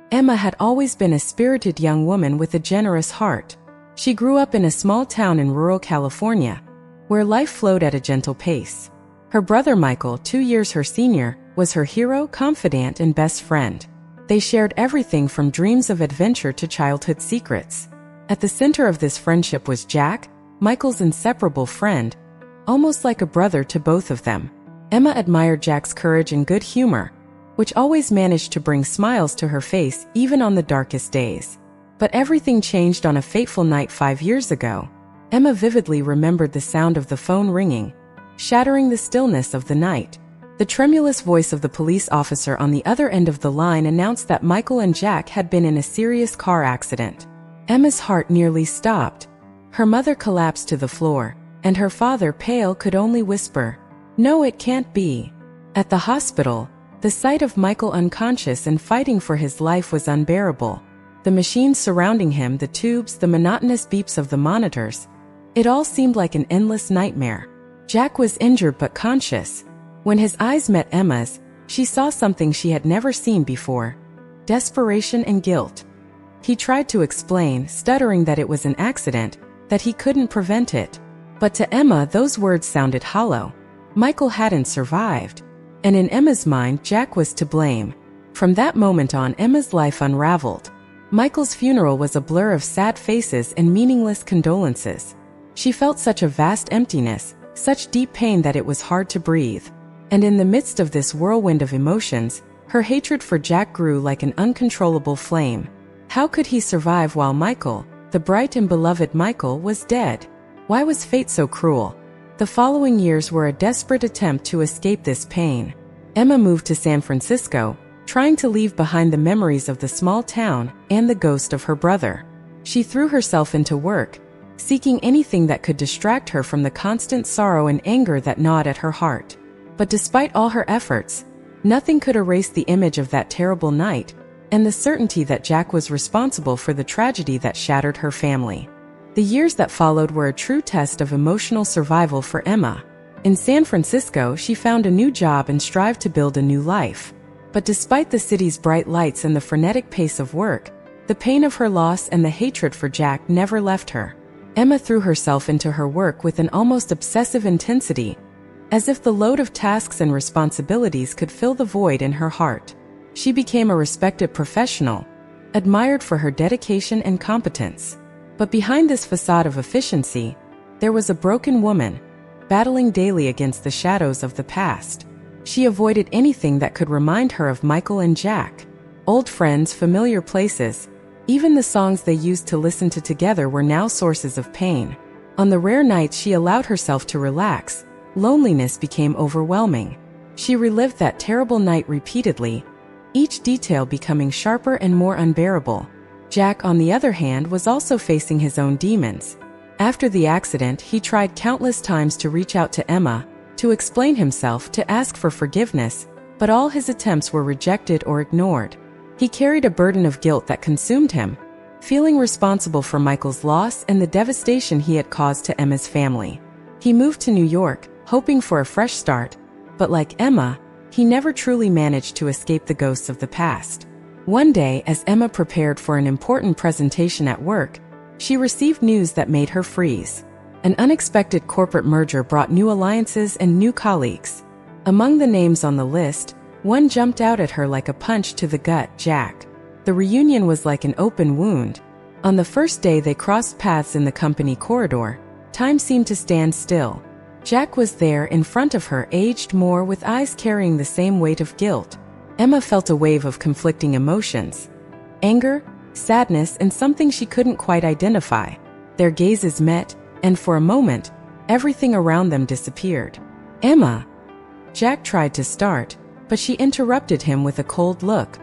Emma had always been a spirited young woman with a generous heart. She grew up in a small town in rural California, where life flowed at a gentle pace. Her brother Michael, 2 years her senior, was her hero, confidant, and best friend. They shared everything from dreams of adventure to childhood secrets. At the center of this friendship was Jack, Michael's inseparable friend, almost like a brother to both of them. Emma admired Jack's courage and good humor, which always managed to bring smiles to her face even on the darkest days. But everything changed on a fateful night 5 years ago. Emma vividly remembered the sound of the phone ringing, shattering the stillness of the night. The tremulous voice of the police officer on the other end of the line announced that Michael and Jack had been in a serious car accident. Emma's heart nearly stopped. Her mother collapsed to the floor, and her father, pale, could only whisper, "No, it can't be." At the hospital, the sight of Michael unconscious and fighting for his life was unbearable. The machines surrounding him, the tubes, the monotonous beeps of the monitors, it all seemed like an endless nightmare. Jack was injured but conscious. When his eyes met Emma's, she saw something she had never seen before: desperation and guilt. He tried to explain, stuttering that it was an accident, that he couldn't prevent it. But to Emma, those words sounded hollow. Michael hadn't survived. And in Emma's mind, Jack was to blame. From that moment on, Emma's life unraveled. Michael's funeral was a blur of sad faces and meaningless condolences. She felt such a vast emptiness, such deep pain that it was hard to breathe. And in the midst of this whirlwind of emotions, her hatred for Jack grew like an uncontrollable flame. How could he survive while Michael, the bright and beloved Michael, was dead? Why was fate so cruel? The following years were a desperate attempt to escape this pain. Emma moved to San Francisco, trying to leave behind the memories of the small town and the ghost of her brother. She threw herself into work, seeking anything that could distract her from the constant sorrow and anger that gnawed at her heart. But despite all her efforts, nothing could erase the image of that terrible night and the certainty that Jack was responsible for the tragedy that shattered her family. The years that followed were a true test of emotional survival for Emma. In San Francisco, she found a new job and strived to build a new life. But despite the city's bright lights and the frenetic pace of work, the pain of her loss and the hatred for Jack never left her. Emma threw herself into her work with an almost obsessive intensity, as if the load of tasks and responsibilities could fill the void in her heart. She became a respected professional, admired for her dedication and competence. But behind this facade of efficiency, there was a broken woman, battling daily against the shadows of the past. She avoided anything that could remind her of Michael and Jack. Old friends, familiar places, even the songs they used to listen to together were now sources of pain. On the rare nights she allowed herself to relax, loneliness became overwhelming. She relived that terrible night repeatedly, each detail becoming sharper and more unbearable. Jack, on the other hand, was also facing his own demons. After the accident, he tried countless times to reach out to Emma, to explain himself, to ask for forgiveness, but all his attempts were rejected or ignored. He carried a burden of guilt that consumed him, feeling responsible for Michael's loss and the devastation he had caused to Emma's family. He moved to New York, hoping for a fresh start, but like Emma, he never truly managed to escape the ghosts of the past. One day, as Emma prepared for an important presentation at work, she received news that made her freeze. An unexpected corporate merger brought new alliances and new colleagues. Among the names on the list, one jumped out at her like a punch to the gut: Jack. The reunion was like an open wound. On the first day they crossed paths in the company corridor, time seemed to stand still. Jack was there in front of her, aged more, with eyes carrying the same weight of guilt. Emma felt a wave of conflicting emotions: anger, sadness, and something she couldn't quite identify. Their gazes met, and for a moment, everything around them disappeared. "Emma!" Jack tried to start, but she interrupted him with a cold look.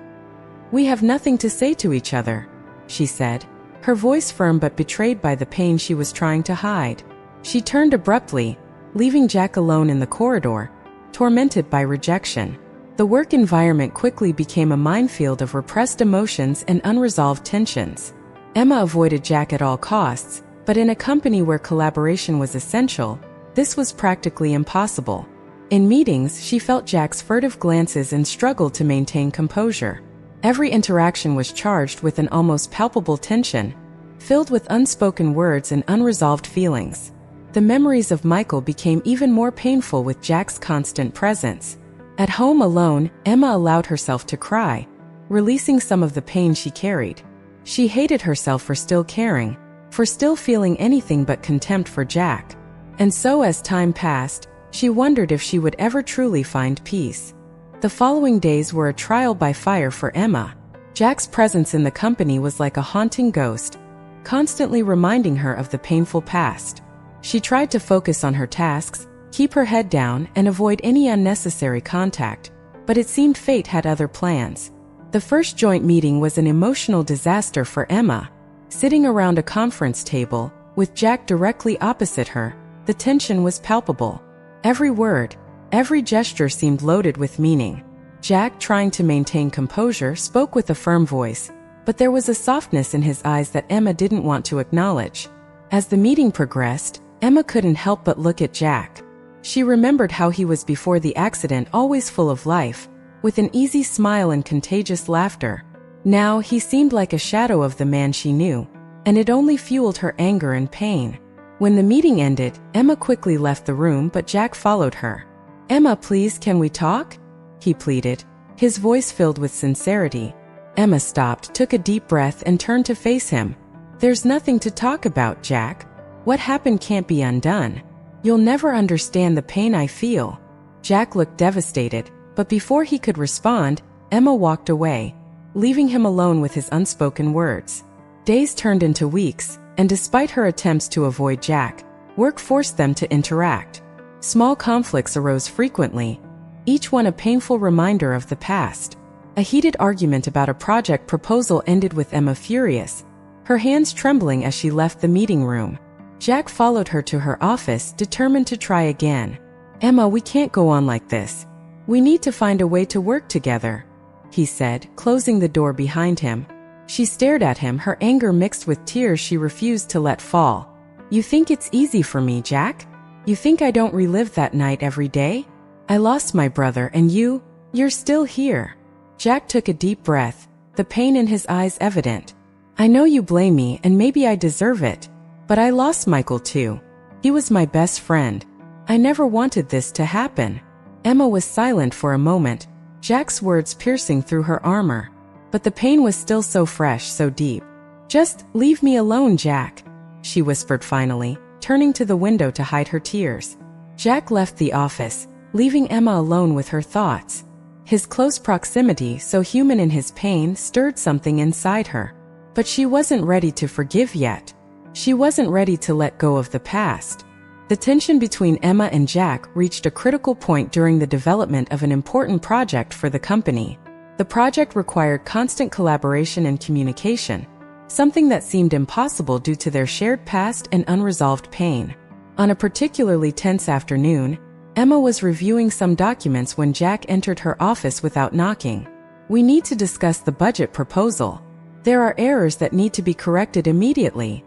"We have nothing to say to each other," she said, her voice firm but betrayed by the pain she was trying to hide. She turned abruptly, leaving Jack alone in the corridor, tormented by rejection. The work environment quickly became a minefield of repressed emotions and unresolved tensions. Emma avoided Jack at all costs, but in a company where collaboration was essential, this was practically impossible. In meetings, she felt Jack's furtive glances and struggled to maintain composure. Every interaction was charged with an almost palpable tension, filled with unspoken words and unresolved feelings. The memories of Michael became even more painful with Jack's constant presence. At home alone, Emma allowed herself to cry, releasing some of the pain she carried. She hated herself for still caring, for still feeling anything but contempt for Jack. And so as time passed, she wondered if she would ever truly find peace. The following days were a trial by fire for Emma. Jack's presence in the company was like a haunting ghost, constantly reminding her of the painful past. She tried to focus on her tasks, keep her head down, and avoid any unnecessary contact, but it seemed fate had other plans. The first joint meeting was an emotional disaster for Emma. Sitting around a conference table, with Jack directly opposite her, the tension was palpable. Every word, every gesture seemed loaded with meaning. Jack, trying to maintain composure, spoke with a firm voice, but there was a softness in his eyes that Emma didn't want to acknowledge. As the meeting progressed, Emma couldn't help but look at Jack. She remembered how he was before the accident, always full of life, with an easy smile and contagious laughter. Now he seemed like a shadow of the man she knew, and it only fueled her anger and pain. When the meeting ended, Emma quickly left the room, but Jack followed her. "Emma, please, can we talk?" he pleaded, his voice filled with sincerity. Emma stopped, took a deep breath, and turned to face him. "There's nothing to talk about, Jack. What happened can't be undone. You'll never understand the pain I feel." Jack looked devastated, but before he could respond, Emma walked away, leaving him alone with his unspoken words. Days turned into weeks, and despite her attempts to avoid Jack, work forced them to interact. Small conflicts arose frequently, each one a painful reminder of the past. A heated argument about a project proposal ended with Emma furious, her hands trembling as she left the meeting room. Jack followed her to her office, determined to try again. "Emma, we can't go on like this. We need to find a way to work together," he said, closing the door behind him. She stared at him, her anger mixed with tears she refused to let fall. "You think it's easy for me, Jack? You think I don't relive that night every day? I lost my brother, and you're still here." Jack took a deep breath, the pain in his eyes evident. "I know you blame me, and maybe I deserve it, but I lost Michael too. He was my best friend. I never wanted this to happen." Emma was silent for a moment, Jack's words piercing through her armor. But the pain was still so fresh, so deep. "Just leave me alone, Jack," she whispered finally, turning to the window to hide her tears. Jack left the office, leaving Emma alone with her thoughts. His close proximity, so human in his pain, stirred something inside her. But she wasn't ready to forgive yet. She wasn't ready to let go of the past. The tension between Emma and Jack reached a critical point during the development of an important project for the company. The project required constant collaboration and communication, something that seemed impossible due to their shared past and unresolved pain. On a particularly tense afternoon, Emma was reviewing some documents when Jack entered her office without knocking. "We need to discuss the budget proposal. There are errors that need to be corrected immediately,"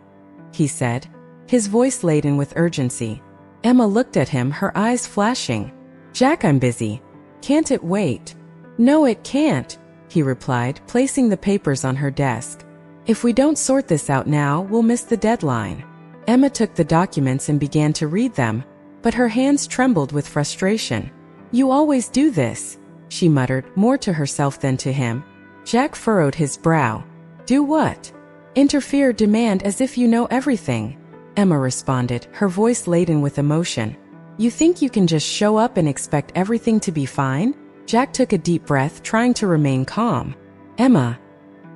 he said, his voice laden with urgency. Emma looked at him, her eyes flashing. "Jack, I'm busy. Can't it wait?" "No, it can't," he replied, placing the papers on her desk. "If we don't sort this out now, we'll miss the deadline." Emma took the documents and began to read them, but her hands trembled with frustration. "You always do this," she muttered, more to herself than to him. Jack furrowed his brow. "Do what?" "Interfere, demand, as if you know everything," Emma responded, her voice laden with emotion. "You think you can just show up and expect everything to be fine?" Jack took a deep breath, trying to remain calm. "Emma,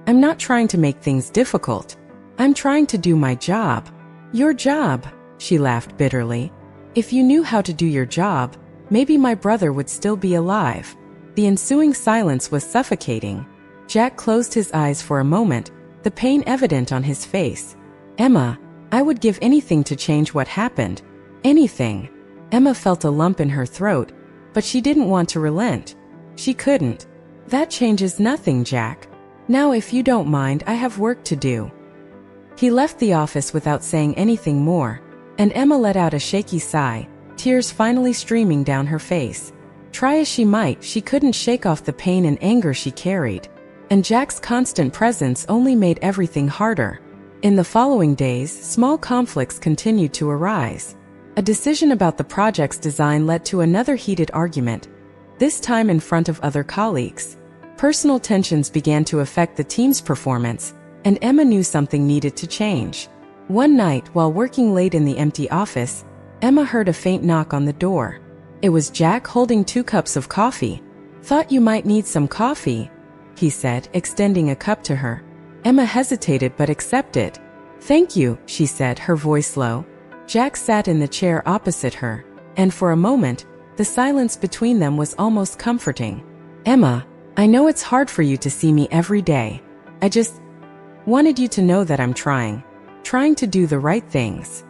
I'm not trying to make things difficult. I'm trying to do my job." "Your job?" she laughed bitterly. "If you knew how to do your job, maybe my brother would still be alive." The ensuing silence was suffocating. Jack closed his eyes for a moment, the pain evident on his face. "Emma, I would give anything to change what happened. Anything." Emma felt a lump in her throat, but she didn't want to relent. She couldn't. "That changes nothing, Jack. Now, if you don't mind, I have work to do." He left the office without saying anything more, and Emma let out a shaky sigh, tears finally streaming down her face. Try as she might, she couldn't shake off the pain and anger she carried. and Jack's constant presence only made everything harder. In the following days, small conflicts continued to arise. A decision about the project's design led to another heated argument, this time in front of other colleagues. Personal tensions began to affect the team's performance, and Emma knew something needed to change. One night, while working late in the empty office, Emma heard a faint knock on the door. It was Jack holding 2 cups of coffee. "Thought you might need some coffee," he said, extending a cup to her. Emma hesitated but accepted. "Thank you," she said, her voice low. Jack sat in the chair opposite her, and for a moment, the silence between them was almost comforting. "Emma, I know it's hard for you to see me every day. I just wanted you to know that I'm trying to do the right things."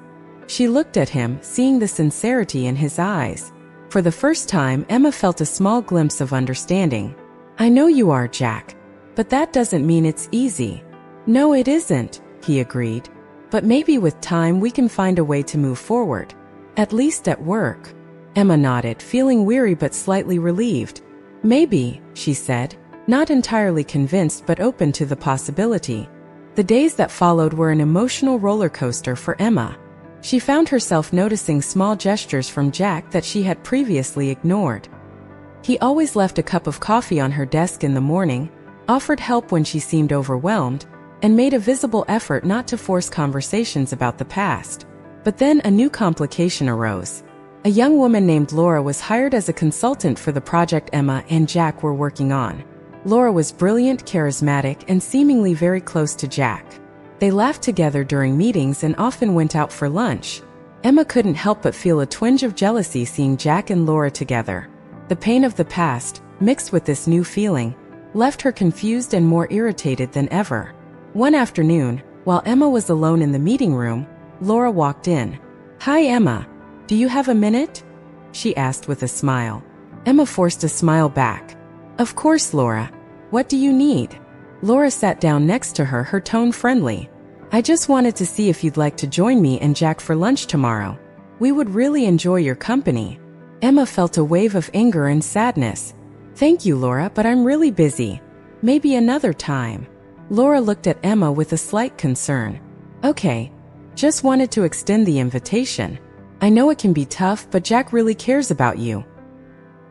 She looked at him, seeing the sincerity in his eyes. For the first time, Emma felt a small glimpse of understanding. "I know you are, Jack. But that doesn't mean it's easy." "No, it isn't," he agreed. "But maybe with time we can find a way to move forward. At least at work." Emma nodded, feeling weary but slightly relieved. "Maybe," she said, not entirely convinced but open to the possibility. The days that followed were an emotional roller coaster for Emma. She found herself noticing small gestures from Jack that she had previously ignored. He always left a cup of coffee on her desk in the morning, offered help when she seemed overwhelmed, and made a visible effort not to force conversations about the past. But then a new complication arose. A young woman named Laura was hired as a consultant for the project Emma and Jack were working on. Laura was brilliant, charismatic, and seemingly very close to Jack. They laughed together during meetings and often went out for lunch. Emma couldn't help but feel a twinge of jealousy seeing Jack and Laura together. The pain of the past, mixed with this new feeling, left her confused and more irritated than ever. One afternoon, while Emma was alone in the meeting room, Laura walked in. "Hi, Emma. Do you have a minute?" she asked with a smile. Emma forced a smile back. "Of course, Laura. What do you need?" Laura sat down next to her, her tone friendly. "I just wanted to see if you'd like to join me and Jack for lunch tomorrow. We would really enjoy your company." Emma felt a wave of anger and sadness. "Thank you, Laura, but I'm really busy. Maybe another time." Laura looked at Emma with a slight concern. "Okay. Just wanted to extend the invitation. I know it can be tough, but Jack really cares about you.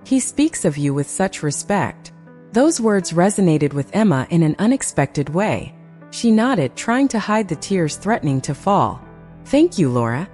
He speaks of you with such respect." Those words resonated with Emma in an unexpected way. She nodded, trying to hide the tears threatening to fall. "Thank you, Laura."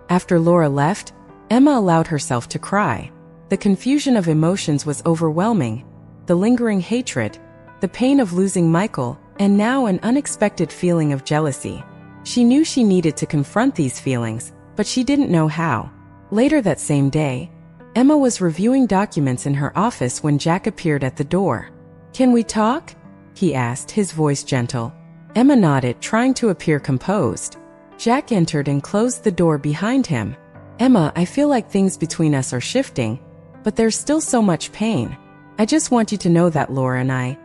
After Laura left, Emma allowed herself to cry. The confusion of emotions was overwhelming. The lingering hatred, the pain of losing Michael, and now an unexpected feeling of jealousy. She knew she needed to confront these feelings, but she didn't know how. Later that same day, Emma was reviewing documents in her office when Jack appeared at the door. "Can we talk?" he asked, his voice gentle. Emma nodded, trying to appear composed. Jack entered and closed the door behind him. "Emma, I feel like things between us are shifting, but there's still so much pain. I just want you to know that Laura and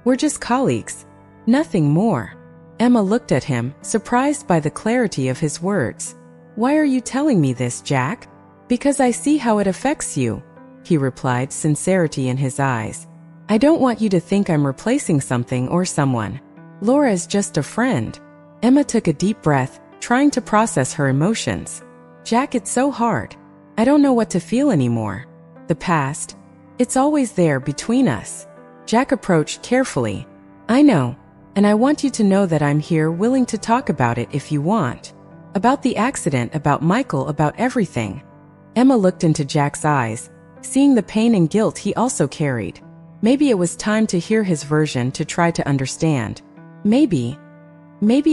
we're just colleagues. Nothing more." Emma looked at him, surprised by the clarity of his words. "Why are you telling me this, Jack?" "Because I see how it affects you," he replied, sincerity in his eyes. "I don't want you to think I'm replacing something or someone. Laura is just a friend." Emma took a deep breath, trying to process her emotions. "Jack, it's so hard. I don't know what to feel anymore. The past, it's always there between us." Jack approached carefully. "I know, and I want you to know that I'm here willing to talk about it if you want. About the accident, about Michael, about everything." Emma looked into Jack's eyes, seeing the pain and guilt he also carried. Maybe it was time to hear his version, to try to understand. Maybe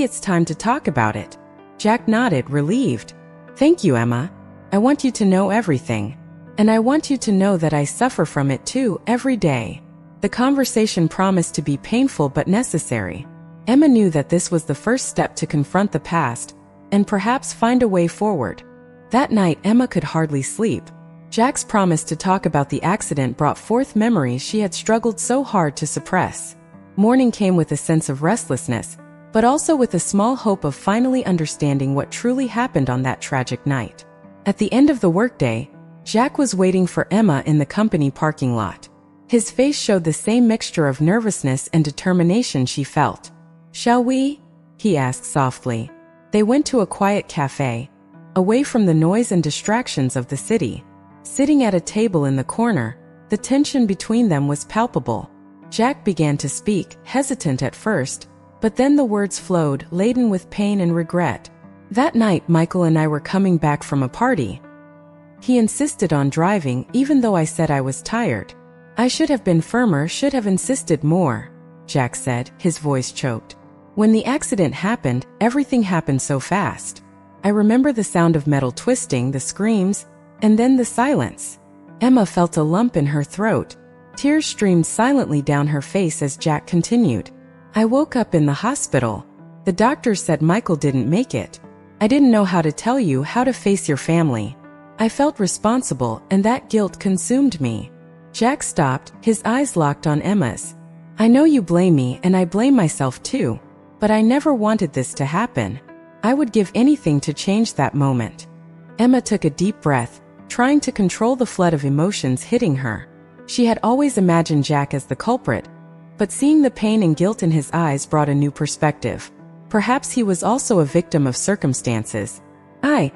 it's time to talk about it. Jack nodded, relieved. "Thank you, Emma. I want you to know everything. And I want you to know that I suffer from it too, every day." The conversation promised to be painful but necessary. Emma knew that this was the first step to confront the past, and perhaps find a way forward. That night, Emma could hardly sleep. Jack's promise to talk about the accident brought forth memories she had struggled so hard to suppress. Morning came with a sense of restlessness, but also with a small hope of finally understanding what truly happened on that tragic night. At the end of the workday, Jack was waiting for Emma in the company parking lot. His face showed the same mixture of nervousness and determination she felt. "Shall we?" he asked softly. They went to a quiet cafe, away from the noise and distractions of the city. Sitting at a table in the corner, the tension between them was palpable. Jack began to speak, hesitant at first, but then the words flowed, laden with pain and regret. "That night, Michael and I were coming back from a party. He insisted on driving, even though I said I was tired. I should have been firmer, should have insisted more," Jack said, his voice choked. "When the accident happened, everything happened so fast. I remember the sound of metal twisting, the screams, and then the silence." Emma felt a lump in her throat. Tears streamed silently down her face as Jack continued. "I woke up in the hospital. The doctors said Michael didn't make it. I didn't know how to tell you, how to face your family. I felt responsible, and that guilt consumed me." Jack stopped, his eyes locked on Emma's. "I know you blame me, and I blame myself too. But I never wanted this to happen. I would give anything to change that moment." Emma took a deep breath, trying to control the flood of emotions hitting her. She had always imagined Jack as the culprit, but seeing the pain and guilt in his eyes brought a new perspective. Perhaps he was also a victim of circumstances. I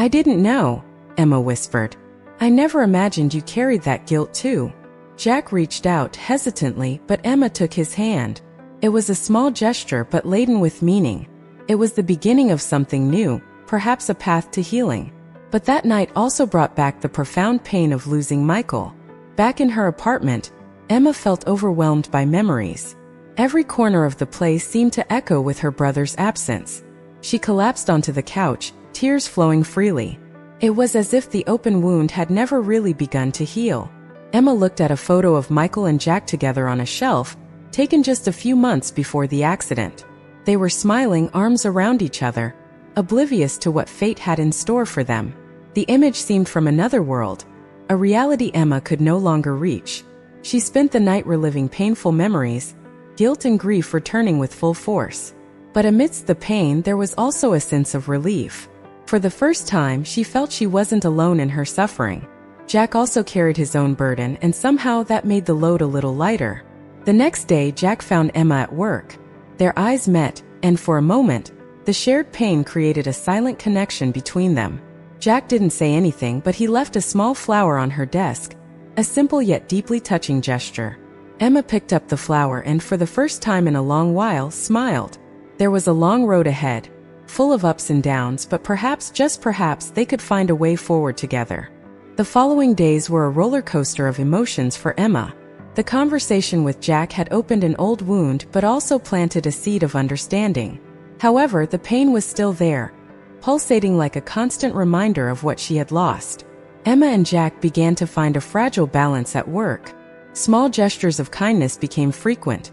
didn't know," Emma whispered. "I never imagined you carried that guilt too." Jack reached out hesitantly, but Emma took his hand. It was a small gesture but laden with meaning. It was the beginning of something new, perhaps a path to healing. But that night also brought back the profound pain of losing Michael. Back in her apartment, Emma felt overwhelmed by memories. Every corner of the place seemed to echo with her brother's absence. She collapsed onto the couch, tears flowing freely. It was as if the open wound had never really begun to heal. Emma looked at a photo of Michael and Jack together on a shelf, taken just a few months before the accident. They were smiling, arms around each other, oblivious to what fate had in store for them. The image seemed from another world, a reality Emma could no longer reach. She spent the night reliving painful memories, guilt and grief returning with full force. But amidst the pain, there was also a sense of relief. For the first time, she felt she wasn't alone in her suffering. Jack also carried his own burden, and somehow that made the load a little lighter. The next day, Jack found Emma at work. Their eyes met, and for a moment, the shared pain created a silent connection between them. Jack didn't say anything, but he left a small flower on her desk, a simple yet deeply touching gesture. Emma picked up the flower and, for the first time in a long while, smiled. There was a long road ahead, full of ups and downs, but perhaps, just perhaps, they could find a way forward together. The following days were a roller coaster of emotions for Emma. The conversation with Jack had opened an old wound but also planted a seed of understanding. However, the pain was still there, pulsating like a constant reminder of what she had lost. Emma and Jack began to find a fragile balance at work. Small gestures of kindness became frequent.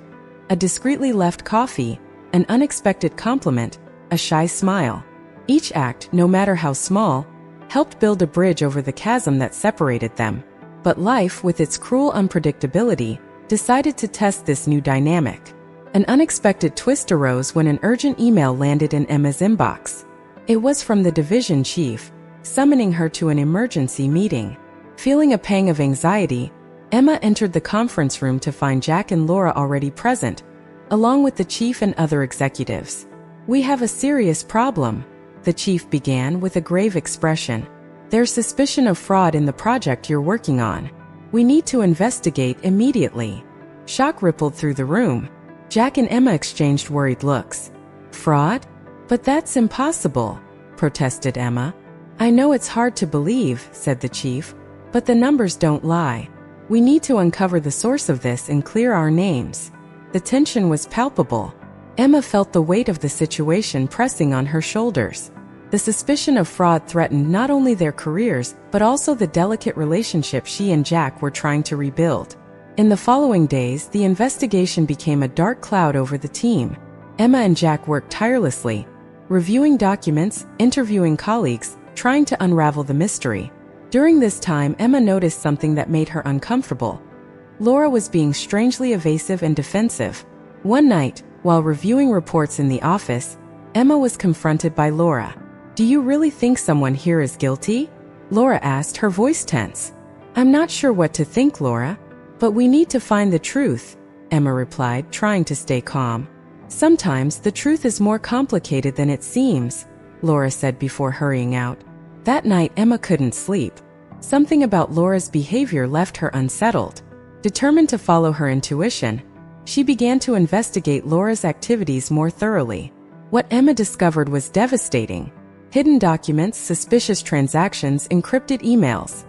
A discreetly left coffee, an unexpected compliment, a shy smile. Each act, no matter how small, helped build a bridge over the chasm that separated them. But life, with its cruel unpredictability, decided to test this new dynamic. An unexpected twist arose when an urgent email landed in Emma's inbox. It was from the division chief, summoning her to an emergency meeting. Feeling a pang of anxiety, Emma entered the conference room to find Jack and Laura already present, along with the chief and other executives. "We have a serious problem," the chief began with a grave expression. "There's suspicion of fraud in the project you're working on. We need to investigate immediately." Shock rippled through the room. Jack and Emma exchanged worried looks. "Fraud? But that's impossible," protested Emma. "I know it's hard to believe," said the chief, "but the numbers don't lie. We need to uncover the source of this and clear our names." The tension was palpable. Emma felt the weight of the situation pressing on her shoulders. The suspicion of fraud threatened not only their careers, but also the delicate relationship she and Jack were trying to rebuild. In the following days, the investigation became a dark cloud over the team. Emma and Jack worked tirelessly, reviewing documents, interviewing colleagues, trying to unravel the mystery. During this time, Emma noticed something that made her uncomfortable. Laura was being strangely evasive and defensive. One night, while reviewing reports in the office, Emma was confronted by Laura. "Do you really think someone here is guilty?" Laura asked, her voice tense. "I'm not sure what to think, Laura. But we need to find the truth, Emma replied, trying to stay calm. Sometimes the truth is more complicated than it seems, Laura said before hurrying out. That night Emma couldn't sleep. Something about Laura's behavior left her unsettled. Determined to follow her intuition, she began to investigate Laura's activities more thoroughly. What Emma discovered was devastating. Hidden documents, suspicious transactions, encrypted emails.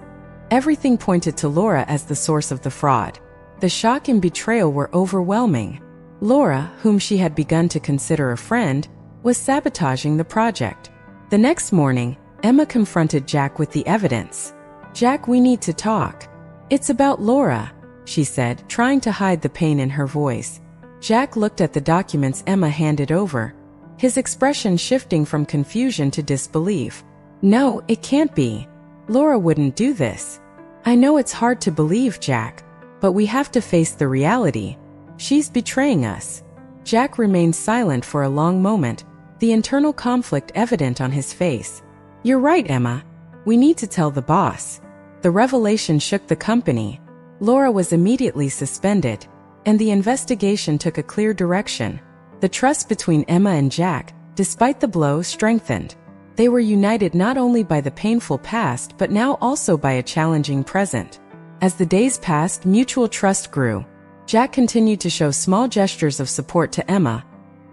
Everything pointed to Laura as the source of the fraud. The shock and betrayal were overwhelming. Laura, whom she had begun to consider a friend, was sabotaging the project. The next morning, Emma confronted Jack with the evidence. "Jack, we need to talk. It's about Laura," she said, trying to hide the pain in her voice. Jack looked at the documents Emma handed over, his expression shifting from confusion to disbelief. "No, it can't be. Laura wouldn't do this. I know it's hard to believe, Jack, but we have to face the reality. She's betraying us." Jack remained silent for a long moment, the internal conflict evident on his face. "You're right, Emma. We need to tell the boss." The revelation shook the company. Laura was immediately suspended, and the investigation took a clear direction. The trust between Emma and Jack, despite the blow, strengthened. They were united not only by the painful past but now also by a challenging present. As the days passed, mutual trust grew. Jack continued to show small gestures of support to Emma,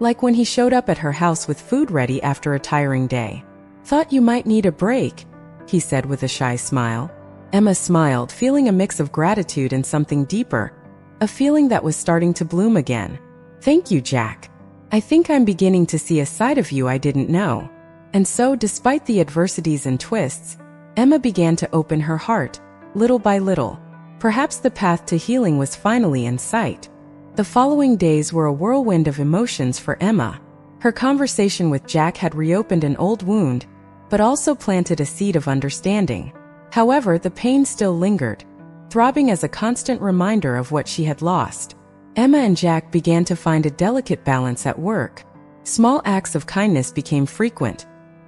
like when he showed up at her house with food ready after a tiring day. "Thought you might need a break," he said with a shy smile. Emma smiled, feeling a mix of gratitude and something deeper, a feeling that was starting to bloom again. "Thank you, Jack. I think I'm beginning to see a side of you I didn't know." And so, despite the adversities and twists, Emma began to open her heart, little by little. Perhaps the path to healing was finally in sight. The following days were a whirlwind of emotions for Emma. Her conversation with Jack had reopened an old wound, but also planted a seed of understanding. However, the pain still lingered, throbbing as a constant reminder of what she had lost. Emma and Jack began to find a delicate balance at work. Small acts of kindness became frequent.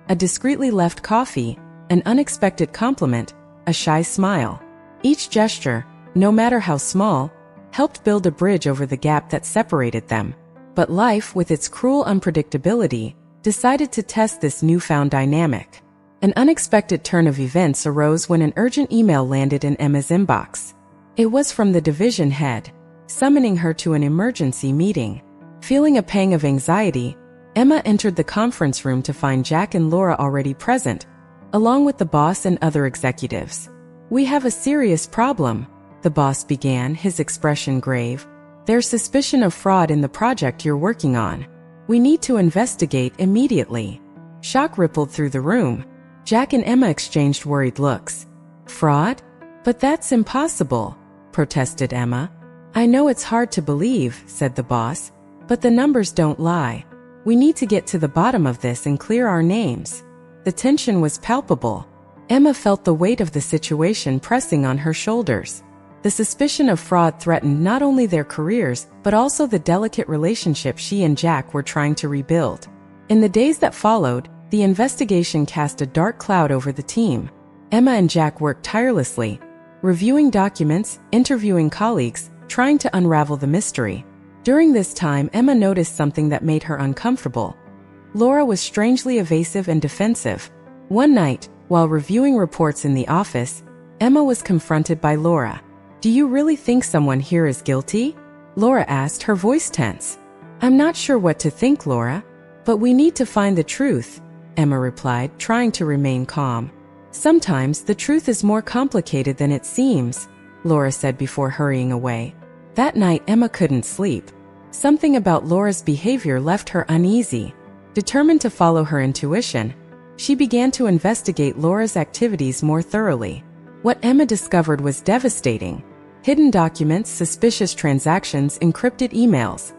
A discreetly left coffee, an unexpected compliment, a shy smile. Each gesture, no matter how small, helped build a bridge over the gap that separated them. But life, with its cruel unpredictability, decided to test this newfound dynamic. An unexpected turn of events arose when an urgent email landed in Emma's inbox. It was from the division head, summoning her to an emergency meeting. Feeling a pang of anxiety, Emma entered the conference room to find Jack and Laura already present, along with the boss and other executives. "We have a serious problem," the boss began, his expression grave. "There's suspicion of fraud in the project you're working on. We need to investigate immediately." Shock rippled through the room. Jack and Emma exchanged worried looks. "Fraud? But that's impossible," protested Emma. "I know it's hard to believe," said the boss, "but the numbers don't lie. We need to get to the bottom of this and clear our names." The tension was palpable. Emma felt the weight of the situation pressing on her shoulders. The suspicion of fraud threatened not only their careers, but also the delicate relationship she and Jack were trying to rebuild. In the days that followed, the investigation cast a dark cloud over the team. Emma and Jack worked tirelessly, reviewing documents, interviewing colleagues, trying to unravel the mystery. During this time, Emma noticed something that made her uncomfortable. Laura was strangely evasive and defensive. One night, while reviewing reports in the office, Emma was confronted by Laura. "Do you really think someone here is guilty?" Laura asked, her voice tense. "I'm not sure what to think, Laura, but we need to find the truth," Emma replied, trying to remain calm. "Sometimes the truth is more complicated than it seems," Laura said before hurrying away. That night, Emma couldn't sleep. Something about Laura's behavior left her uneasy. Determined to follow her intuition, she began to investigate Laura's activities more thoroughly. What Emma discovered was devastating. Hidden documents, suspicious transactions, encrypted emails.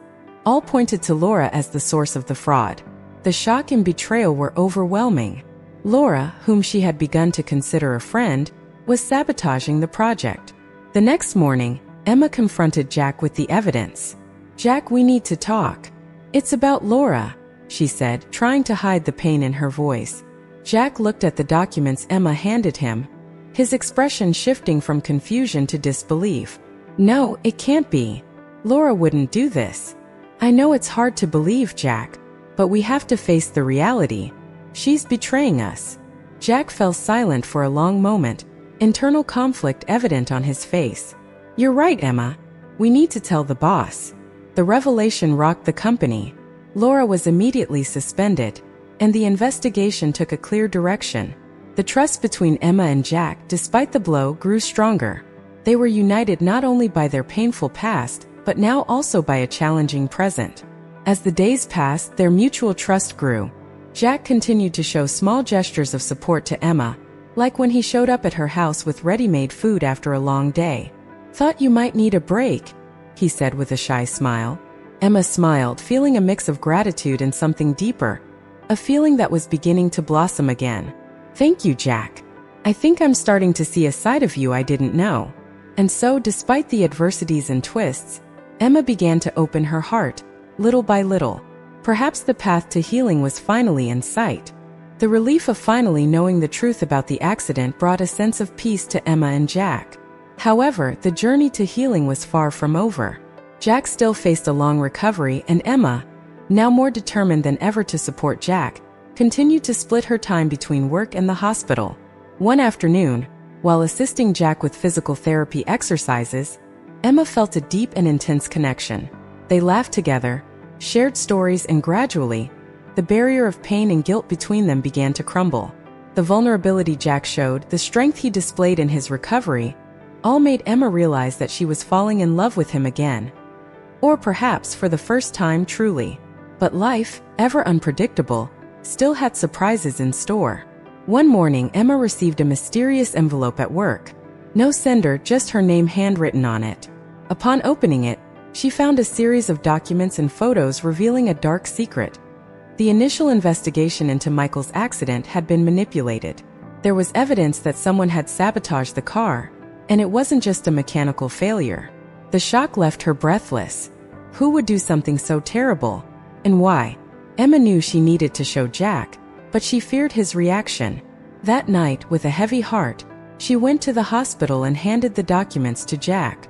All pointed to Laura as the source of the fraud. The shock and betrayal were overwhelming. Laura, whom she had begun to consider a friend, was sabotaging the project. The next morning, Emma confronted Jack with the evidence. "Jack, we need to talk. It's about Laura," she said, trying to hide the pain in her voice. Jack looked at the documents Emma handed him, his expression shifting from confusion to disbelief. No, it can't be. Laura wouldn't do this. I know it's hard to believe, Jack, but we have to face the reality. She's betraying us. Jack fell silent for a long moment, internal conflict evident on his face. You're right, Emma. We need to tell the boss. The revelation rocked the company. Laura was immediately suspended, and the investigation took a clear direction. The trust between Emma and Jack, despite the blow, grew stronger. They were united not only by their painful past, but now also by a challenging present. As the days passed, their mutual trust grew. Jack continued to show small gestures of support to Emma, like when he showed up at her house with ready-made food after a long day. "Thought you might need a break," he said with a shy smile. Emma smiled, feeling a mix of gratitude and something deeper, a feeling that was beginning to blossom again. "Thank you, Jack. I think I'm starting to see a side of you I didn't know." And so, despite the adversities and twists, Emma began to open her heart, little by little. Perhaps the path to healing was finally in sight. The relief of finally knowing the truth about the accident brought a sense of peace to Emma and Jack. However, the journey to healing was far from over. Jack still faced a long recovery, and Emma, now more determined than ever to support Jack, continued to split her time between work and the hospital. One afternoon, while assisting Jack with physical therapy exercises, Emma felt a deep and intense connection. They laughed together, shared stories, and gradually, the barrier of pain and guilt between them began to crumble. The vulnerability Jack showed, the strength he displayed in his recovery, all made Emma realize that she was falling in love with him again. Or perhaps for the first time truly. But life, ever unpredictable, still had surprises in store. One morning, Emma received a mysterious envelope at work. No sender, just her name handwritten on it. Upon opening it, she found a series of documents and photos revealing a dark secret. The initial investigation into Michael's accident had been manipulated. There was evidence that someone had sabotaged the car, and it wasn't just a mechanical failure. The shock left her breathless. Who would do something so terrible? And why? Emma knew she needed to show Jack, but she feared his reaction. That night, with a heavy heart, she went to the hospital and handed the documents to Jack.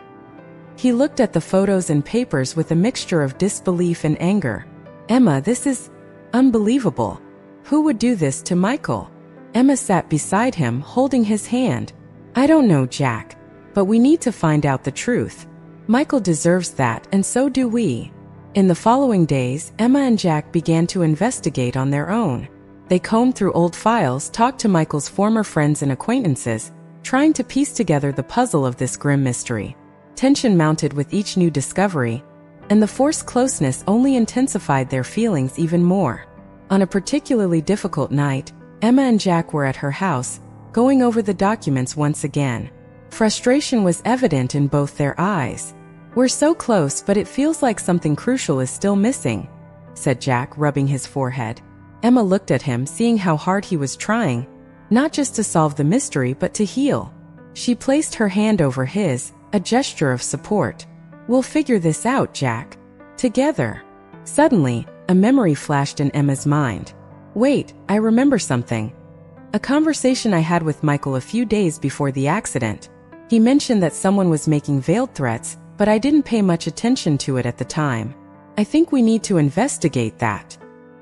He looked at the photos and papers with a mixture of disbelief and anger. "Emma, this is unbelievable. Who would do this to Michael?" Emma sat beside him, holding his hand. "I don't know, Jack, but we need to find out the truth. Michael deserves that, and so do we." In the following days, Emma and Jack began to investigate on their own. They combed through old files, talked to Michael's former friends and acquaintances, trying to piece together the puzzle of this grim mystery. Tension mounted with each new discovery, and the forced closeness only intensified their feelings even more. On a particularly difficult night, Emma and Jack were at her house, going over the documents once again. Frustration was evident in both their eyes. "We're so close, but it feels like something crucial is still missing," said Jack, rubbing his forehead. Emma looked at him, seeing how hard he was trying, not just to solve the mystery but to heal. She placed her hand over his, a gesture of support. "We'll figure this out, Jack. Together." Suddenly, a memory flashed in Emma's mind. "Wait, I remember something. A conversation I had with Michael a few days before the accident. He mentioned that someone was making veiled threats, but I didn't pay much attention to it at the time. I think we need to investigate that."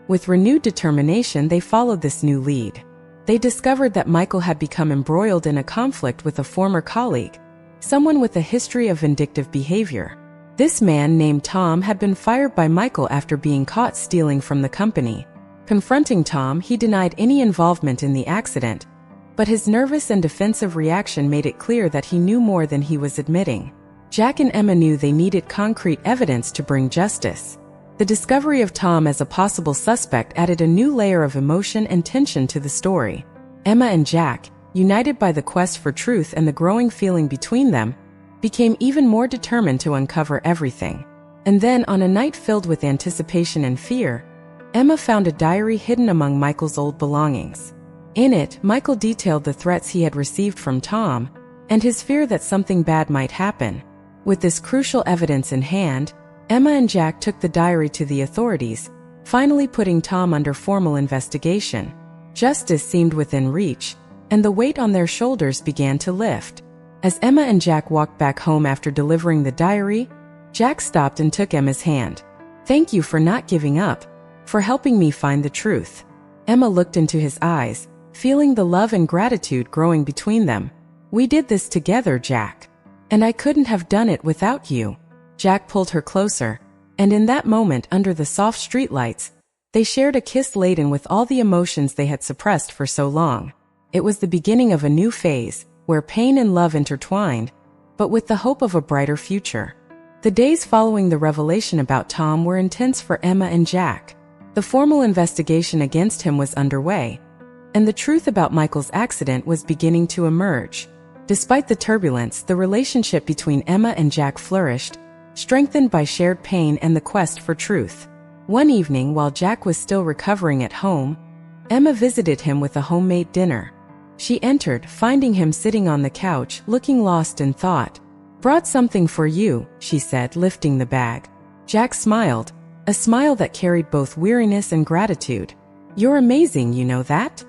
With renewed determination, they followed this new lead. They discovered that Michael had become embroiled in a conflict with a former colleague, someone with a history of vindictive behavior. This man, named Tom, had been fired by Michael after being caught stealing from the company. Confronting Tom, he denied any involvement in the accident, but his nervous and defensive reaction made it clear that he knew more than he was admitting. Jack and Emma knew they needed concrete evidence to bring justice. The discovery of Tom as a possible suspect added a new layer of emotion and tension to the story. Emma and Jack, united by the quest for truth and the growing feeling between them, became even more determined to uncover everything. And then, on a night filled with anticipation and fear, Emma found a diary hidden among Michael's old belongings. In it, Michael detailed the threats he had received from Tom and his fear that something bad might happen. With this crucial evidence in hand, Emma and Jack took the diary to the authorities, finally putting Tom under formal investigation. Justice seemed within reach, and the weight on their shoulders began to lift. As Emma and Jack walked back home after delivering the diary, Jack stopped and took Emma's hand. "Thank you for not giving up, for helping me find the truth." Emma looked into his eyes, feeling the love and gratitude growing between them. "We did this together, Jack. And I couldn't have done it without you." Jack pulled her closer, and in that moment under the soft streetlights, they shared a kiss laden with all the emotions they had suppressed for so long. It was the beginning of a new phase, where pain and love intertwined, but with the hope of a brighter future. The days following the revelation about Tom were intense for Emma and Jack. The formal investigation against him was underway, and the truth about Michael's accident was beginning to emerge. Despite the turbulence, the relationship between Emma and Jack flourished, strengthened by shared pain and the quest for truth. One evening, while Jack was still recovering at home, Emma visited him with a homemade dinner. She entered, finding him sitting on the couch, looking lost in thought. "Brought something for you," she said, lifting the bag. Jack smiled, a smile that carried both weariness and gratitude. "You're amazing, you know that?"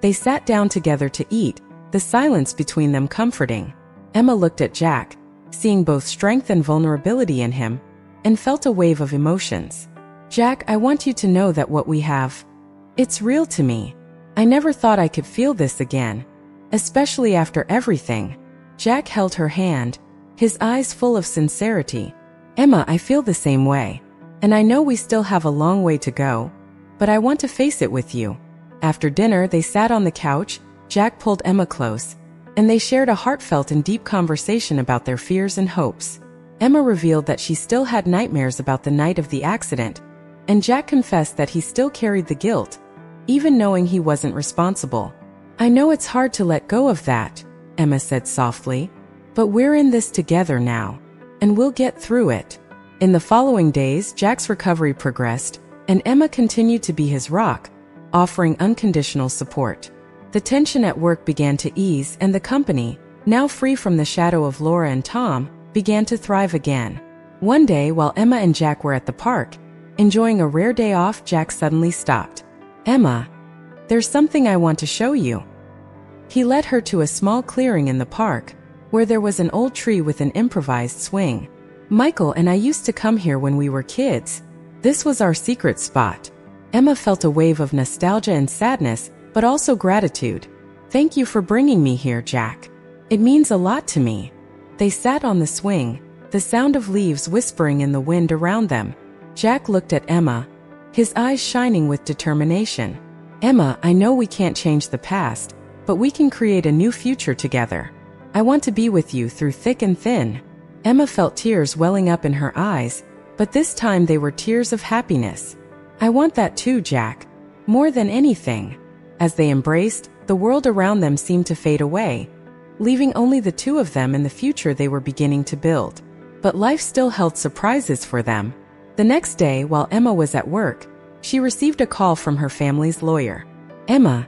They sat down together to eat, the silence between them comforting. Emma looked at Jack, seeing both strength and vulnerability in him, and felt a wave of emotions. "Jack, I want you to know that what we have, it's real to me. I never thought I could feel this again, especially after everything." Jack held her hand, his eyes full of sincerity. "Emma, I feel the same way. And I know we still have a long way to go, but I want to face it with you." After dinner, they sat on the couch, Jack pulled Emma close, and they shared a heartfelt and deep conversation about their fears and hopes. Emma revealed that she still had nightmares about the night of the accident, and Jack confessed that he still carried the guilt, even knowing he wasn't responsible. "I know it's hard to let go of that," Emma said softly, "but we're in this together now, and we'll get through it." In the following days, Jack's recovery progressed, and Emma continued to be his rock, offering unconditional support. The tension at work began to ease, and the company, now free from the shadow of Laura and Tom, began to thrive again. One day, while Emma and Jack were at the park, enjoying a rare day off, Jack suddenly stopped. "Emma, there's something I want to show you." He led her to a small clearing in the park, where there was an old tree with an improvised swing. "Michael and I used to come here when we were kids. This was our secret spot." Emma felt a wave of nostalgia and sadness, but also gratitude. "Thank you for bringing me here, Jack. It means a lot to me." They sat on the swing, the sound of leaves whispering in the wind around them. Jack looked at Emma, his eyes shining with determination. "Emma, I know we can't change the past, but we can create a new future together. I want to be with you through thick and thin." Emma felt tears welling up in her eyes, but this time they were tears of happiness. "I want that too, Jack. More than anything." As they embraced, the world around them seemed to fade away, leaving only the two of them in the future they were beginning to build. But life still held surprises for them. The next day, while Emma was at work, she received a call from her family's lawyer. "Emma,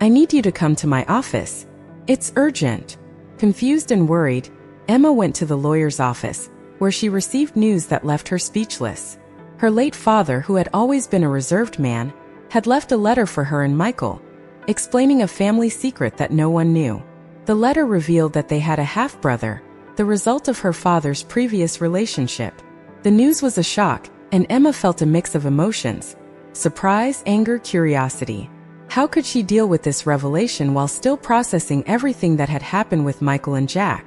I need you to come to my office. It's urgent." Confused and worried, Emma went to the lawyer's office, where she received news that left her speechless. Her late father, who had always been a reserved man, had left a letter for her and Michael, explaining a family secret that no one knew. The letter revealed that they had a half-brother, the result of her father's previous relationship. The news was a shock, and Emma felt a mix of emotions: surprise, anger, curiosity. How could she deal with this revelation while still processing everything that had happened with Michael and Jack?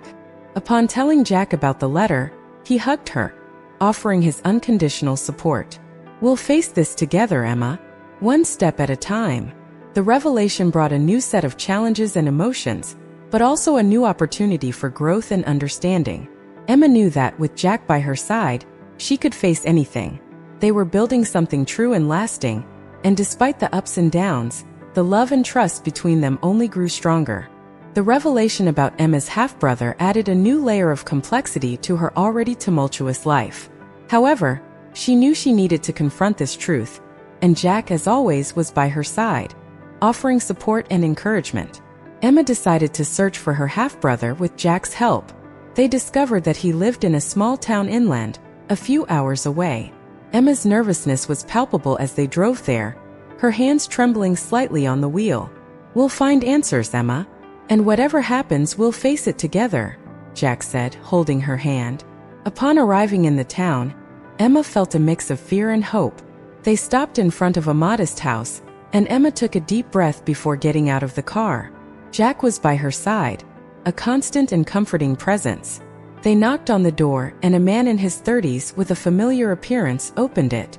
Upon telling Jack about the letter, he hugged her, offering his unconditional support. "We'll face this together, Emma, one step at a time." The revelation brought a new set of challenges and emotions, but also a new opportunity for growth and understanding. Emma knew that, with Jack by her side, she could face anything. They were building something true and lasting, and despite the ups and downs, the love and trust between them only grew stronger. The revelation about Emma's half-brother added a new layer of complexity to her already tumultuous life. However, she knew she needed to confront this truth, and Jack, as always, was by her side, offering support and encouragement. Emma decided to search for her half-brother with Jack's help. They discovered that he lived in a small town inland, a few hours away. Emma's nervousness was palpable as they drove there, her hands trembling slightly on the wheel. "We'll find answers, Emma. And whatever happens, we'll face it together," Jack said, holding her hand. Upon arriving in the town, Emma felt a mix of fear and hope. They stopped in front of a modest house, and Emma took a deep breath before getting out of the car. Jack was by her side, a constant and comforting presence. They knocked on the door, and a man in his 30s with a familiar appearance opened it.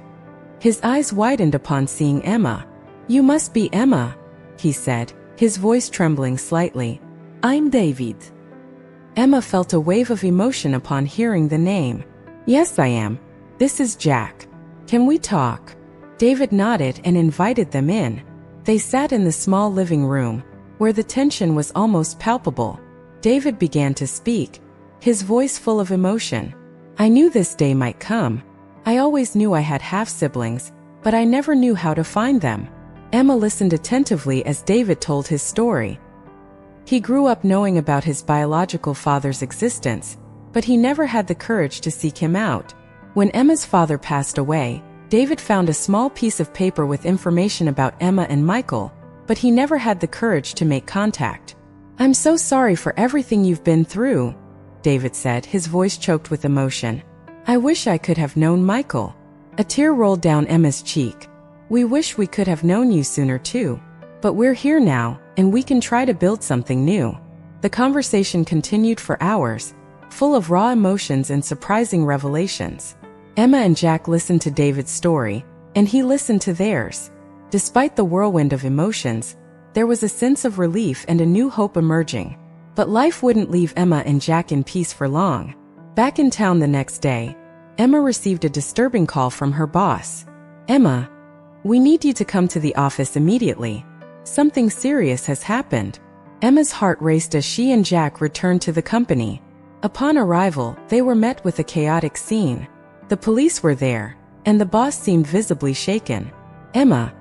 His eyes widened upon seeing Emma. "You must be Emma," he said, his voice trembling slightly. "I'm David." Emma felt a wave of emotion upon hearing the name. "Yes, I am. This is Jack. Can we talk?" David nodded and invited them in. They sat in the small living room, where the tension was almost palpable. David began to speak, his voice full of emotion. "I knew this day might come. I always knew I had half-siblings, but I never knew how to find them." Emma listened attentively as David told his story. He grew up knowing about his biological father's existence, but he never had the courage to seek him out. When Emma's father passed away, David found a small piece of paper with information about Emma and Michael, but he never had the courage to make contact. "I'm so sorry for everything you've been through," David said, his voice choked with emotion. "I wish I could have known Michael." A tear rolled down Emma's cheek. "We wish we could have known you sooner too. But we're here now, and we can try to build something new." The conversation continued for hours, full of raw emotions and surprising revelations. Emma and Jack listened to David's story, and he listened to theirs. Despite the whirlwind of emotions, there was a sense of relief and a new hope emerging. But life wouldn't leave Emma and Jack in peace for long. Back in town the next day, Emma received a disturbing call from her boss. "Emma, we need you to come to the office immediately. Something serious has happened." Emma's heart raced as she and Jack returned to the company. Upon arrival, they were met with a chaotic scene. The police were there, and the boss seemed visibly shaken. "Emma,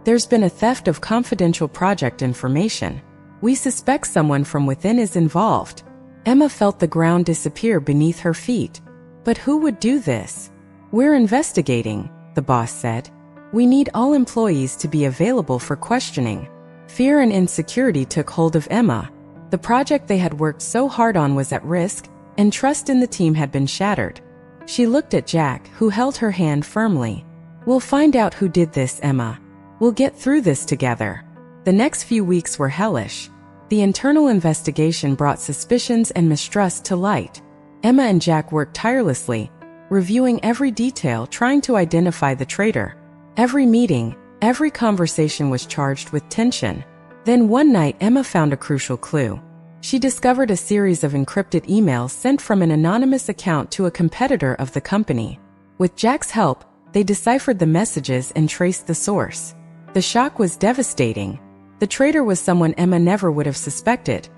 there's been a theft of confidential project information. We suspect someone from within is involved." Emma felt the ground disappear beneath her feet. "But who would do this?" "We're investigating," the boss said. "We need all employees to be available for questioning." Fear and insecurity took hold of Emma. The project they had worked so hard on was at risk, and trust in the team had been shattered. She looked at Jack, who held her hand firmly. "We'll find out who did this, Emma. We'll get through this together." The next few weeks were hellish. The internal investigation brought suspicions and mistrust to light. Emma and Jack worked tirelessly, reviewing every detail, trying to identify the traitor. Every meeting, every conversation was charged with tension. Then one night, Emma found a crucial clue. She discovered a series of encrypted emails sent from an anonymous account to a competitor of the company. With Jack's help, they deciphered the messages and traced the source. The shock was devastating. The traitor was someone Emma never would have suspected.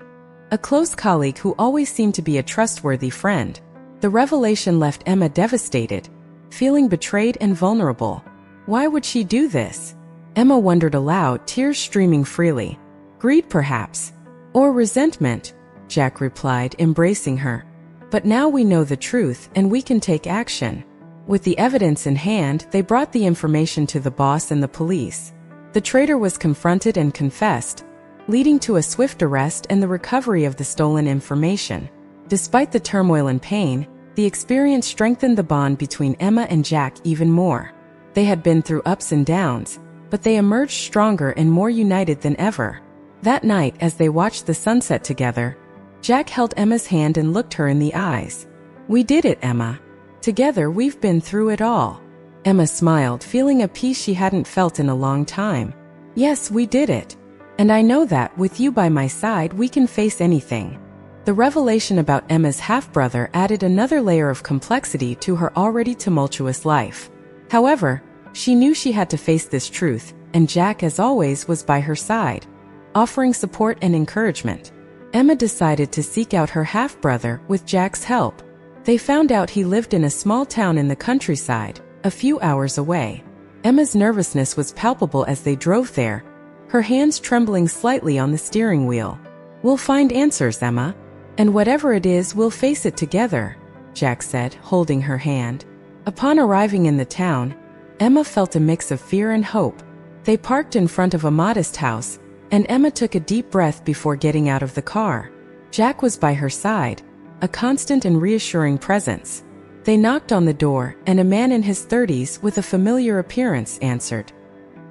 A close colleague who always seemed to be a trustworthy friend. The revelation left Emma devastated, feeling betrayed and vulnerable. Why would she do this? Emma wondered aloud, tears streaming freely. "Greed, perhaps. Or resentment," Jack replied, embracing her. "But now we know the truth, and we can take action." With the evidence in hand, they brought the information to the boss and the police. The traitor was confronted and confessed, leading to a swift arrest and the recovery of the stolen information. Despite the turmoil and pain, the experience strengthened the bond between Emma and Jack even more. They had been through ups and downs, but they emerged stronger and more united than ever. That night, as they watched the sunset together, Jack held Emma's hand and looked her in the eyes. "We did it, Emma. Together we've been through it all." Emma smiled, feeling a peace she hadn't felt in a long time. "Yes, we did it. And I know that, with you by my side, we can face anything." The revelation about Emma's half-brother added another layer of complexity to her already tumultuous life. However, she knew she had to face this truth, and Jack, as always, was by her side, offering support and encouragement. Emma decided to seek out her half-brother with Jack's help. They found out he lived in a small town in the countryside, a few hours away. Emma's nervousness was palpable as they drove there, her hands trembling slightly on the steering wheel. "We'll find answers, Emma. And whatever it is, we'll face it together," Jack said, holding her hand. Upon arriving in the town, Emma felt a mix of fear and hope. They parked in front of a modest house, and Emma took a deep breath before getting out of the car. Jack was by her side, a constant and reassuring presence. They knocked on the door, and a man in his 30s with a familiar appearance answered.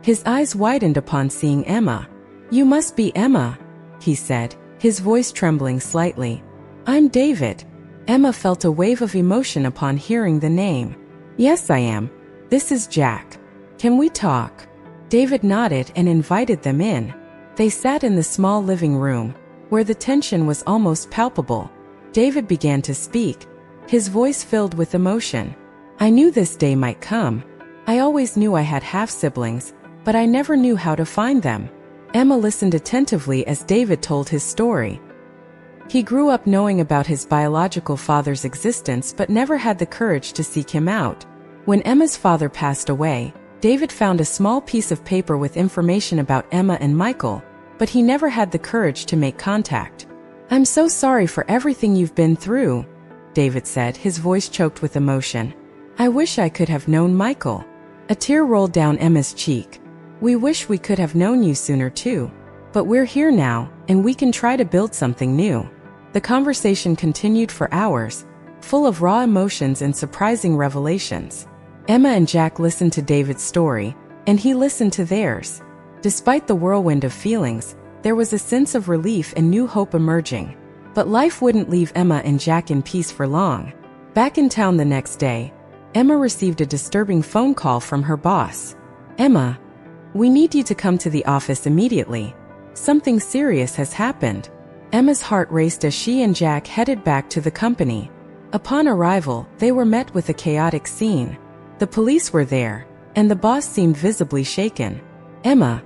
His eyes widened upon seeing Emma. "You must be Emma," he said, his voice trembling slightly. "I'm David." Emma felt a wave of emotion upon hearing the name. "Yes, I am. This is Jack. Can we talk?" David nodded and invited them in. They sat in the small living room, where the tension was almost palpable. David began to speak, his voice filled with emotion. "I knew this day might come. I always knew I had half-siblings, but I never knew how to find them." Emma listened attentively as David told his story. He grew up knowing about his biological father's existence but never had the courage to seek him out. When Emma's father passed away, David found a small piece of paper with information about Emma and Michael, but he never had the courage to make contact. "I'm so sorry for everything you've been through," David said, his voice choked with emotion. "I wish I could have known Michael." A tear rolled down Emma's cheek. "We wish we could have known you sooner too. But we're here now, and we can try to build something new." The conversation continued for hours, full of raw emotions and surprising revelations. Emma and Jack listened to David's story, and he listened to theirs. Despite the whirlwind of feelings, there was a sense of relief and new hope emerging. But life wouldn't leave Emma and Jack in peace for long. Back in town the next day, Emma received a disturbing phone call from her boss. "Emma, we need you to come to the office immediately. Something serious has happened." Emma's heart raced as she and Jack headed back to the company. Upon arrival, they were met with a chaotic scene. The police were there, and the boss seemed visibly shaken. "Emma,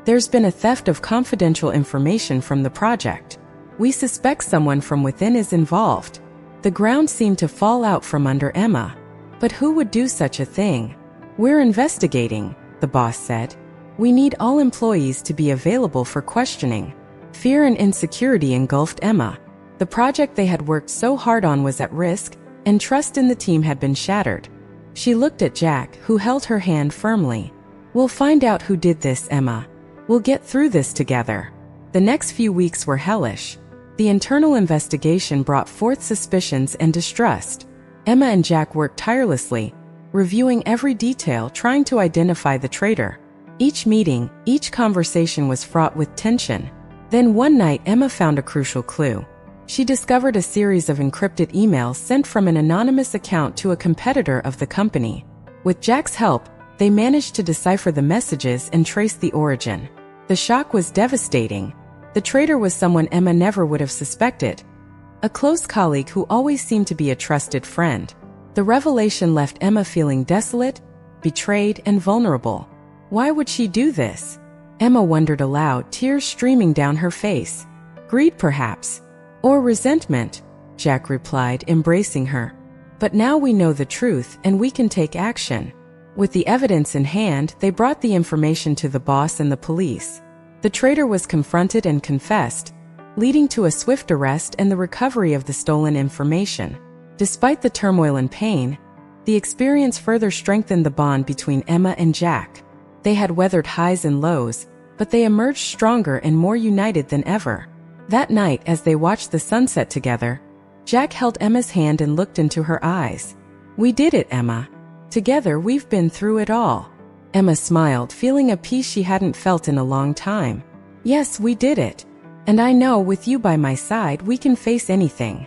there's been a theft of confidential information from the project. We suspect someone from within is involved." The ground seemed to fall out from under Emma. "But who would do such a thing?" "We're investigating," the boss said. "We need all employees to be available for questioning." Fear and insecurity engulfed Emma. The project they had worked so hard on was at risk, and trust in the team had been shattered. She looked at Jack, who held her hand firmly. "We'll find out who did this, Emma. We'll get through this together." The next few weeks were hellish. The internal investigation brought forth suspicions and distrust. Emma and Jack worked tirelessly, reviewing every detail, trying to identify the traitor. Each meeting, each conversation was fraught with tension. Then one night, Emma found a crucial clue. She discovered a series of encrypted emails sent from an anonymous account to a competitor of the company. With Jack's help, they managed to decipher the messages and trace the origin. The shock was devastating. The traitor was someone Emma never would have suspected. A close colleague who always seemed to be a trusted friend. The revelation left Emma feeling desolate, betrayed, and vulnerable. Why would she do this? Emma wondered aloud, tears streaming down her face. Greed, perhaps. Or resentment, Jack replied, embracing her. But now we know the truth, and we can take action. With the evidence in hand, they brought the information to the boss and the police. The traitor was confronted and confessed, leading to a swift arrest and the recovery of the stolen information. Despite the turmoil and pain, the experience further strengthened the bond between Emma and Jack. They had weathered highs and lows, but they emerged stronger and more united than ever. That night, as they watched the sunset together, Jack held Emma's hand and looked into her eyes. "We did it, Emma. Together, we've been through it all." Emma smiled, feeling a peace she hadn't felt in a long time. "Yes, we did it. And I know with you by my side, we can face anything."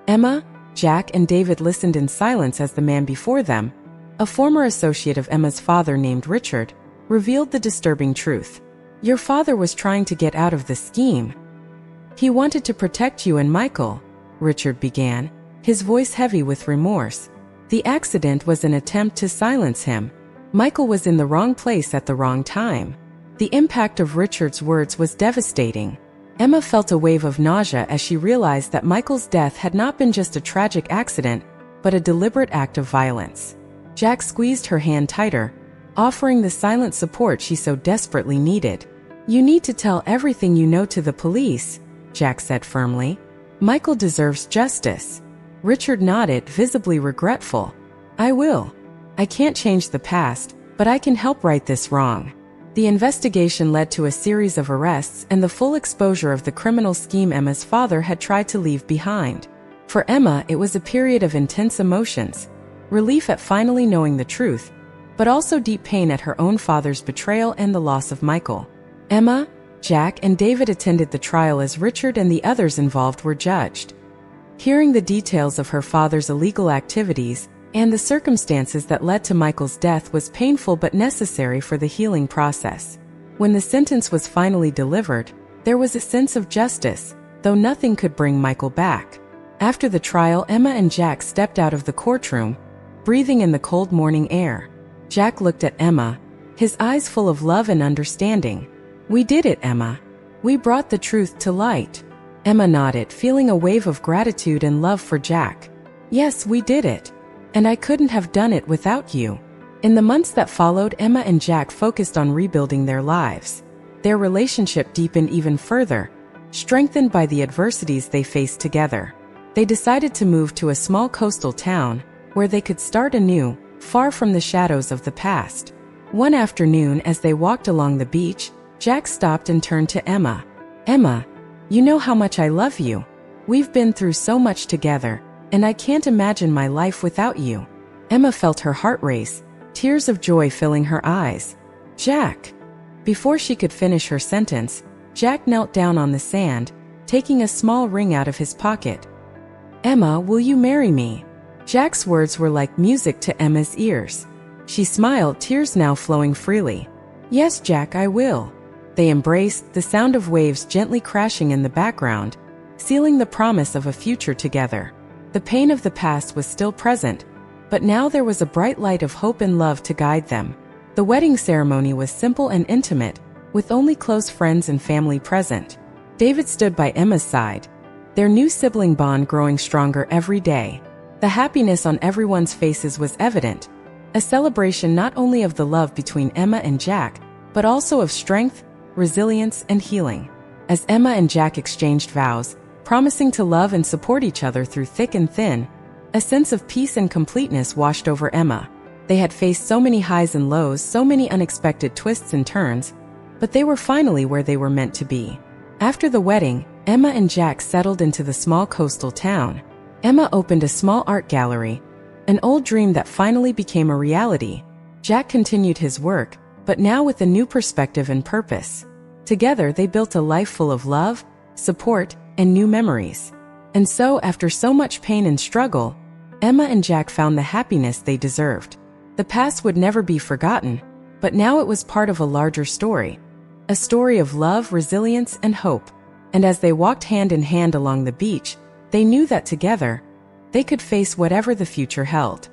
Emma, Jack, and David listened in silence as the man before them, a former associate of Emma's father named Richard, revealed the disturbing truth. "Your father was trying to get out of the scheme. He wanted to protect you and Michael," Richard began, his voice heavy with remorse. "The accident was an attempt to silence him. Michael was in the wrong place at the wrong time." The impact of Richard's words was devastating. Emma felt a wave of nausea as she realized that Michael's death had not been just a tragic accident, but a deliberate act of violence. Jack squeezed her hand tighter, offering the silent support she so desperately needed. "You need to tell everything you know to the police," Jack said firmly. "Michael deserves justice." Richard nodded, visibly regretful. "I will. I can't change the past, but I can help right this wrong." The investigation led to a series of arrests and the full exposure of the criminal scheme Emma's father had tried to leave behind. For Emma, it was a period of intense emotions, relief at finally knowing the truth, but also deep pain at her own father's betrayal and the loss of Michael. Emma, Jack, and David attended the trial as Richard and the others involved were judged. Hearing the details of her father's illegal activities and the circumstances that led to Michael's death was painful but necessary for the healing process. When the sentence was finally delivered, there was a sense of justice, though nothing could bring Michael back. After the trial, Emma and Jack stepped out of the courtroom, breathing in the cold morning air. Jack looked at Emma, his eyes full of love and understanding. "We did it, Emma. We brought the truth to light." Emma nodded, feeling a wave of gratitude and love for Jack. "Yes, we did it. And I couldn't have done it without you." In the months that followed, Emma and Jack focused on rebuilding their lives. Their relationship deepened even further, strengthened by the adversities they faced together. They decided to move to a small coastal town where they could start anew, far from the shadows of the past. One afternoon, as they walked along the beach, Jack stopped and turned to Emma. "Emma, you know how much I love you. We've been through so much together, and I can't imagine my life without you." Emma felt her heart race, tears of joy filling her eyes. "Jack." Before she could finish her sentence, Jack knelt down on the sand, taking a small ring out of his pocket. "Emma, will you marry me?" Jack's words were like music to Emma's ears. She smiled, tears now flowing freely. "Yes, Jack, I will." They embraced, the sound of waves gently crashing in the background, sealing the promise of a future together. The pain of the past was still present, but now there was a bright light of hope and love to guide them. The wedding ceremony was simple and intimate, with only close friends and family present. David stood by Emma's side, their new sibling bond growing stronger every day. The happiness on everyone's faces was evident, a celebration not only of the love between Emma and Jack, but also of strength, resilience, and healing. As Emma and Jack exchanged vows, promising to love and support each other through thick and thin, a sense of peace and completeness washed over Emma. They had faced so many highs and lows, so many unexpected twists and turns, but they were finally where they were meant to be. After the wedding, Emma and Jack settled into the small coastal town. Emma opened a small art gallery, an old dream that finally became a reality. Jack continued his work, but now with a new perspective and purpose. Together, they built a life full of love, support, and new memories. And so, after so much pain and struggle, Emma and Jack found the happiness they deserved. The past would never be forgotten, but now it was part of a larger story. A story of love, resilience, and hope. And as they walked hand in hand along the beach, they knew that together, they could face whatever the future held.